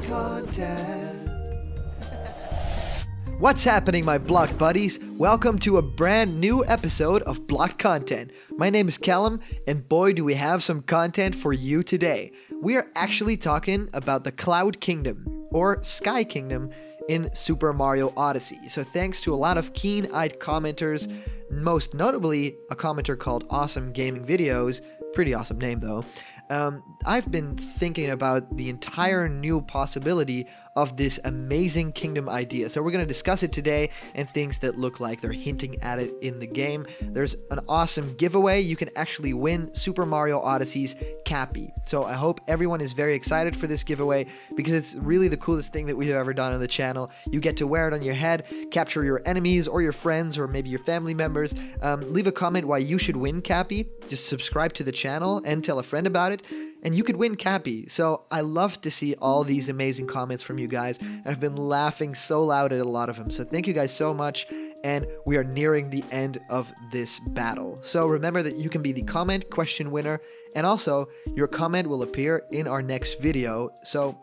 block content. What's happening, my block buddies? Welcome to a brand new episode of Block Content. My name is Callum, and boy do we have some content for you today. We are actually talking about the Cloud Kingdom, or Sky Kingdom, in Super Mario Odyssey. So thanks to a lot of keen-eyed commenters, most notably a commenter called Awesome Gaming Videos, pretty awesome name though, I've been thinking about the entire new possibility of this amazing kingdom idea. So we're going to discuss it today and things that look like they're hinting at it in the game. There's an awesome giveaway. You can actually win Super Mario Odyssey's Cappy. So I hope everyone is very excited for this giveaway because it's really the coolest thing that we've ever done on the channel. You get to wear it on your head, capture your enemies or your friends or maybe your family members. Leave a comment why you should win Cappy. Just subscribe to the channel and tell a friend about it, and you could win Cappy. So I love to see all these amazing comments from you guys, and I've been laughing so loud at a lot of them. So thank you guys so much, and we are nearing the end of this battle. So remember that you can be the comment question winner, and also your comment will appear in our next video. So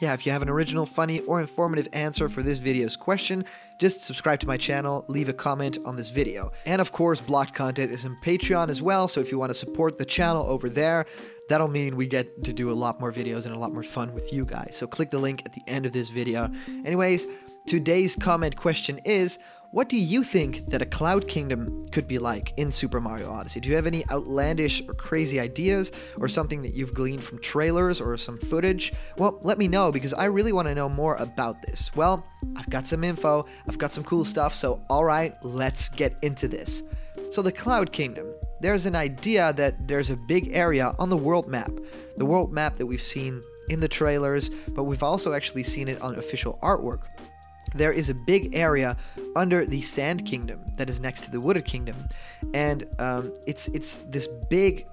yeah, if you have an original, funny, or informative answer for this video's question, just subscribe to my channel, leave a comment on this video. And of course, blocked content is on Patreon as well, so if you want to support the channel over there, that'll mean we get to do a lot more videos and a lot more fun with you guys. So click the link at the end of this video. Anyways, today's comment question is, what do you think that a Cloud Kingdom could be like in Super Mario Odyssey? Do you have any outlandish or crazy ideas or something that you've gleaned from trailers or some footage? Well, let me know because I really want to know more about this. Well, I've got some info, I've got some cool stuff, so alright, let's get into this. So the Cloud Kingdom. There's an idea that there's a big area on the world map that we've seen in the trailers, but we've also actually seen it on official artwork. There is a big area under the Sand Kingdom that is next to the Wooded Kingdom, and it's this big,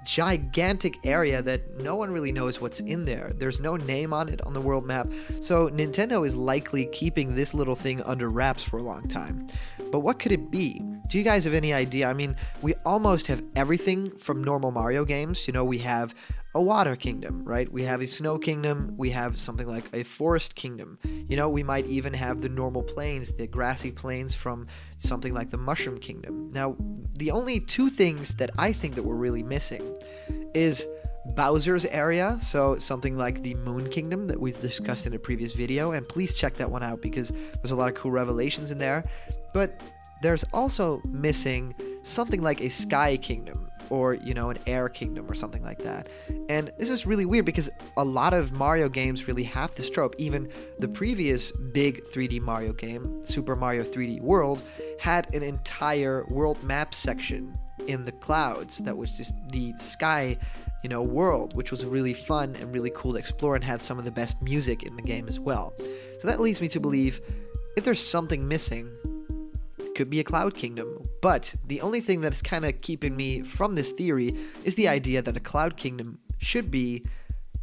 gigantic area that no one really knows what's in there. There's no name on it on the world map, so Nintendo is likely keeping this little thing under wraps for a long time. But what could it be? Do you guys have any idea? I mean, we almost have everything from normal Mario games. You know, we have a water kingdom, right? We have a snow kingdom. We have something like a forest kingdom. You know, we might even have the normal plains, the grassy plains from something like the mushroom kingdom. Now, the only two things that I think that we're really missing is Bowser's area, so something like the Moon Kingdom that we've discussed in a previous video, and please check that one out because there's a lot of cool revelations in there. But there's also missing something like a Sky Kingdom, or, you know, an Air Kingdom or something like that. And this is really weird because a lot of Mario games really have this trope. Even the previous big 3D Mario game, Super Mario 3D World, had an entire world map section in the clouds that was just the sky, you know, world, which was really fun and really cool to explore and had some of the best music in the game as well. So that leads me to believe if there's something missing, could be a Cloud Kingdom. But the only thing that's kind of keeping me from this theory is the idea that a Cloud Kingdom should be,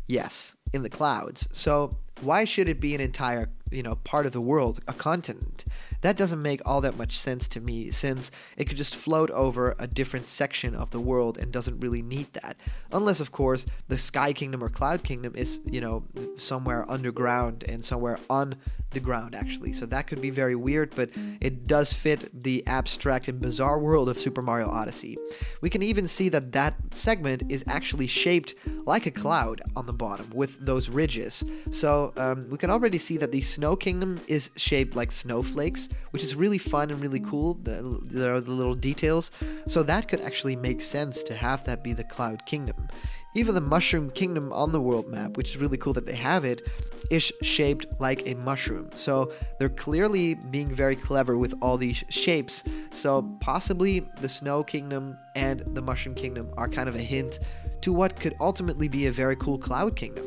yes, in the clouds. So why should it be an entire, you know, part of the world, a continent? That doesn't make all that much sense to me, since it could just float over a different section of the world and doesn't really need that. Unless, of course, the Sky Kingdom or Cloud Kingdom is, you know, somewhere underground and somewhere on the ground, actually. So that could be very weird, but it does fit the abstract and bizarre world of Super Mario Odyssey. We can even see that that segment is actually shaped like a cloud on the bottom with those ridges. So we can already see that the Snow Kingdom is shaped like snowflakes, which is really fun and really cool. There are the little details. So that could actually make sense to have that be the Cloud Kingdom. Even the Mushroom Kingdom on the world map, which is really cool that they have it, is shaped like a mushroom. So they're clearly being very clever with all these shapes. So possibly the Snow Kingdom and the Mushroom Kingdom are kind of a hint to what could ultimately be a very cool Cloud Kingdom.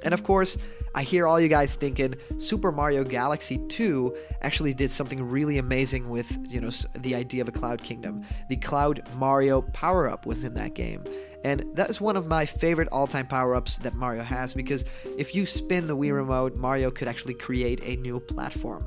And of course, I hear all you guys thinking Super Mario Galaxy 2 actually did something really amazing with, you know, the idea of a Cloud Kingdom. The Cloud Mario power-up was in that game. And that is one of my favorite all-time power-ups that Mario has, because if you spin the Wii Remote, Mario could actually create a new platform.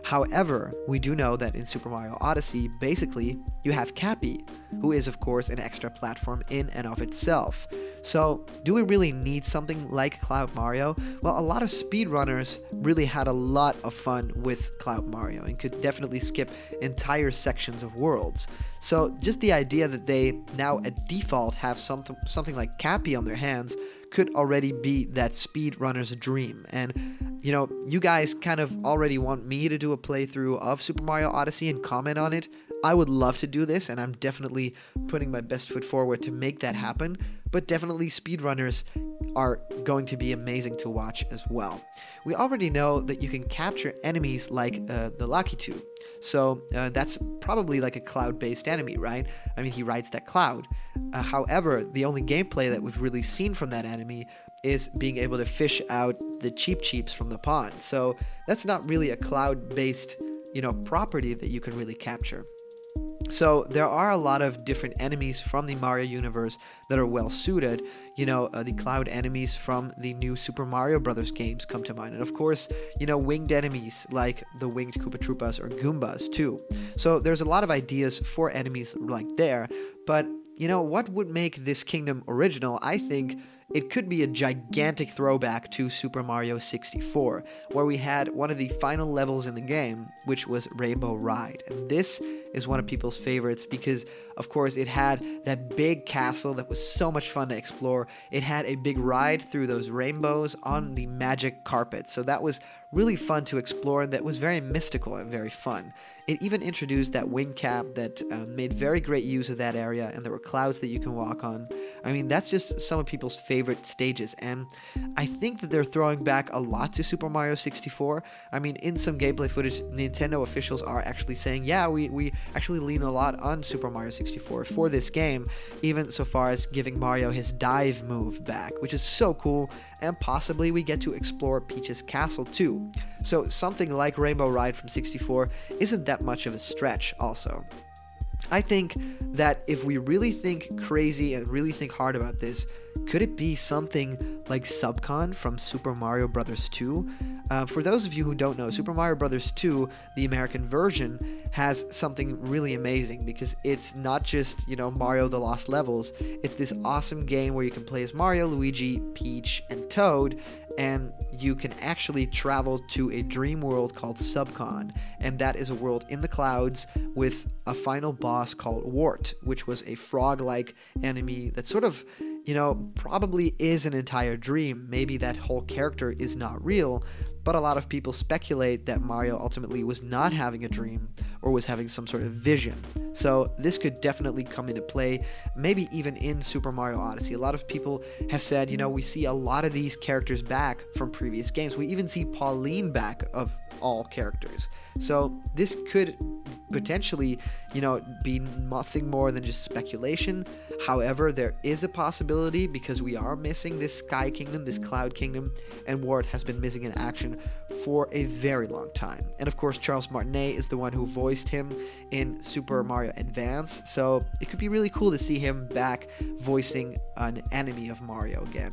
However, we do know that in Super Mario Odyssey, basically, you have Cappy, who is of course an extra platform in and of itself. So, do we really need something like Cloud Mario? Well, a lot of speedrunners really had a lot of fun with Cloud Mario and could definitely skip entire sections of worlds. So, just the idea that they now at default have something like Cappy on their hands could already be that speedrunner's dream. And you guys kind of already want me to do a playthrough of Super Mario Odyssey and comment on it. I would love to do this, and I'm definitely putting my best foot forward to make that happen, but definitely speedrunners are going to be amazing to watch as well. We already know that you can capture enemies like the Lakitu, so that's probably like a cloud-based enemy, right? I mean, he rides that cloud. However, the only gameplay that we've really seen from that enemy is being able to fish out the Cheeps from the pond, so that's not really a cloud-based property that you can really capture. So there are a lot of different enemies from the Mario universe that are well suited. The cloud enemies from the new Super Mario Brothers games come to mind. And of course, winged enemies like the winged Koopa Troopas or Goombas too. So there's a lot of ideas for enemies like there. But, what would make this kingdom original? I think it could be a gigantic throwback to Super Mario 64, where we had one of the final levels in the game, which was Rainbow Ride. And this is one of people's favorites because, of course, it had that big castle that was so much fun to explore. It had a big ride through those rainbows on the magic carpet. So that was really fun to explore, and that was very mystical and very fun. It even introduced that wing cap that made very great use of that area, and there were clouds that you can walk on. I mean, that's just some of people's favorite stages, and I think that they're throwing back a lot to Super Mario 64. I mean, in some gameplay footage, Nintendo officials are actually saying, yeah, we actually lean a lot on Super Mario 64 for this game, even so far as giving Mario his dive move back, which is so cool, and possibly we get to explore Peach's castle too. So something like Rainbow Ride from 64 isn't that much of a stretch also. I think that if we really think crazy and really think hard about this, could it be something like Subcon from Super Mario Bros. 2? For those of you who don't know, Super Mario Bros. 2, the American version, has something really amazing because it's not just, Mario the Lost Levels. It's this awesome game where you can play as Mario, Luigi, Peach, and Toad, and you can actually travel to a dream world called Subcon, and that is a world in the clouds with a final boss called Wart, which was a frog-like enemy that sort of, probably is an entire dream. Maybe that whole character is not real, but a lot of people speculate that Mario ultimately was not having a dream or was having some sort of vision. So this could definitely come into play, maybe even in Super Mario Odyssey. A lot of people have said, we see a lot of these characters back from previous games. We even see Pauline back of all characters. So this could potentially, be nothing more than just speculation. However, there is a possibility because we are missing this Sky Kingdom, this Cloud Kingdom, and Wart has been missing in action for a very long time. And of course, Charles Martinet is the one who voiced him in Super Mario Advance, so it could be really cool to see him back voicing an enemy of Mario again.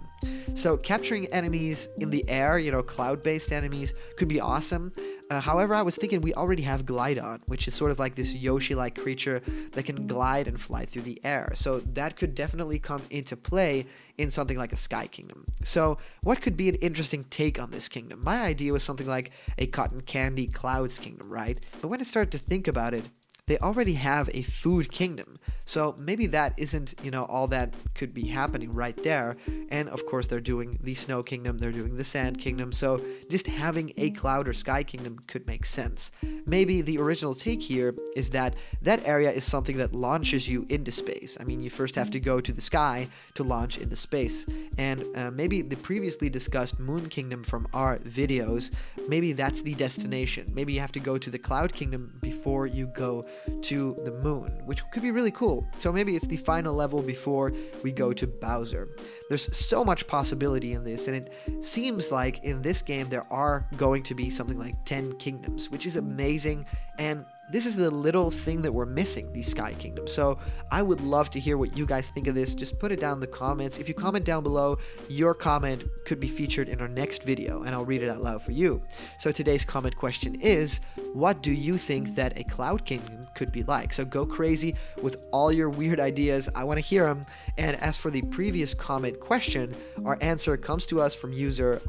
So capturing enemies in the air, cloud-based enemies, could be awesome. However, I was thinking we already have Glydon, which is sort of like this Yoshi-like creature that can glide and fly through the air. So that could definitely come into play in something like a Sky Kingdom. So what could be an interesting take on this kingdom? My idea was something like a Cotton Candy Clouds Kingdom, right? But when I started to think about it, they already have a food kingdom. So maybe that isn't, all that could be happening right there. And of course, they're doing the Snow Kingdom, they're doing the Sand Kingdom. So just having a Cloud or Sky Kingdom could make sense. Maybe the original take here is that that area is something that launches you into space. I mean, you first have to go to the sky to launch into space. And maybe the previously discussed Moon Kingdom from our videos, maybe that's the destination. Maybe you have to go to the Cloud Kingdom before you go to the moon, which could be really cool. So maybe it's the final level before we go to Bowser. There's so much possibility in this, and it seems like in this game there are going to be something like 10 kingdoms, which is amazing. And this is the little thing that we're missing, these Sky Kingdoms. So I would love to hear what you guys think of this. Just put it down in the comments. If you comment down below, your comment could be featured in our next video, and I'll read it out loud for you. So today's comment question is, what do you think that a Cloud Kingdom could be like? So go crazy with all your weird ideas. I want to hear them. And as for the previous comment question, our answer comes to us from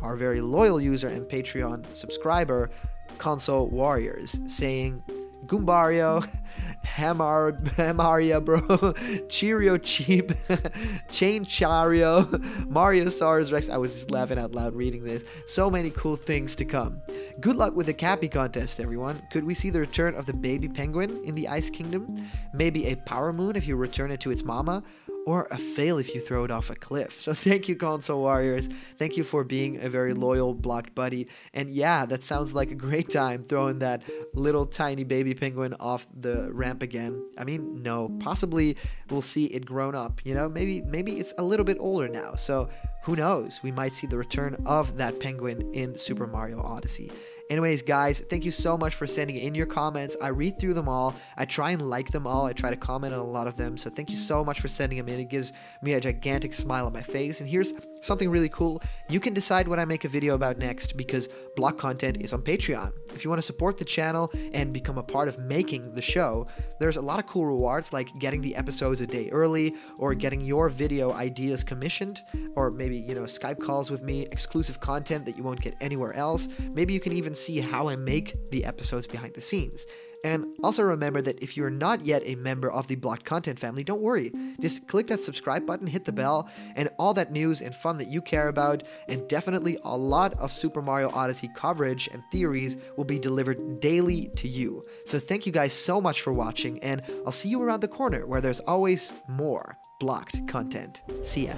our very loyal user and Patreon subscriber, Console Warriors, saying, Goombario, Hamaria bro, Cheerio Cheap, Chain Chario, Mario Stars Rex. I was just laughing out loud reading this. So many cool things to come. Good luck with the Cappy contest, everyone. Could we see the return of the baby penguin in the Ice Kingdom? Maybe a power moon if you return it to its mama? Or a fail if you throw it off a cliff. So thank you, Console Warriors. Thank you for being a very loyal blocked buddy. And yeah, that sounds like a great time, throwing that little tiny baby penguin off the ramp again. I mean, no, possibly we'll see it grown up. You know, maybe it's a little bit older now. So who knows? We might see the return of that penguin in Super Mario Odyssey. Anyways, guys, thank you so much for sending in your comments. I read through them all. I try and like them all. I try to comment on a lot of them. So thank you so much for sending them in. It gives me a gigantic smile on my face. And here's something really cool. You can decide what I make a video about next because block content is on Patreon. If you want to support the channel and become a part of making the show, there's a lot of cool rewards like getting the episodes a day early or getting your video ideas commissioned, or maybe, you know, Skype calls with me, exclusive content that you won't get anywhere else. Maybe you can even see how I make the episodes behind the scenes. And also remember that if you're not yet a member of the Blocked Content family, don't worry. Just click that subscribe button, hit the bell, and all that news and fun that you care about, and definitely a lot of Super Mario Odyssey coverage and theories will be delivered daily to you. So thank you guys so much for watching, and I'll see you around the corner where there's always more Blocked Content. See ya.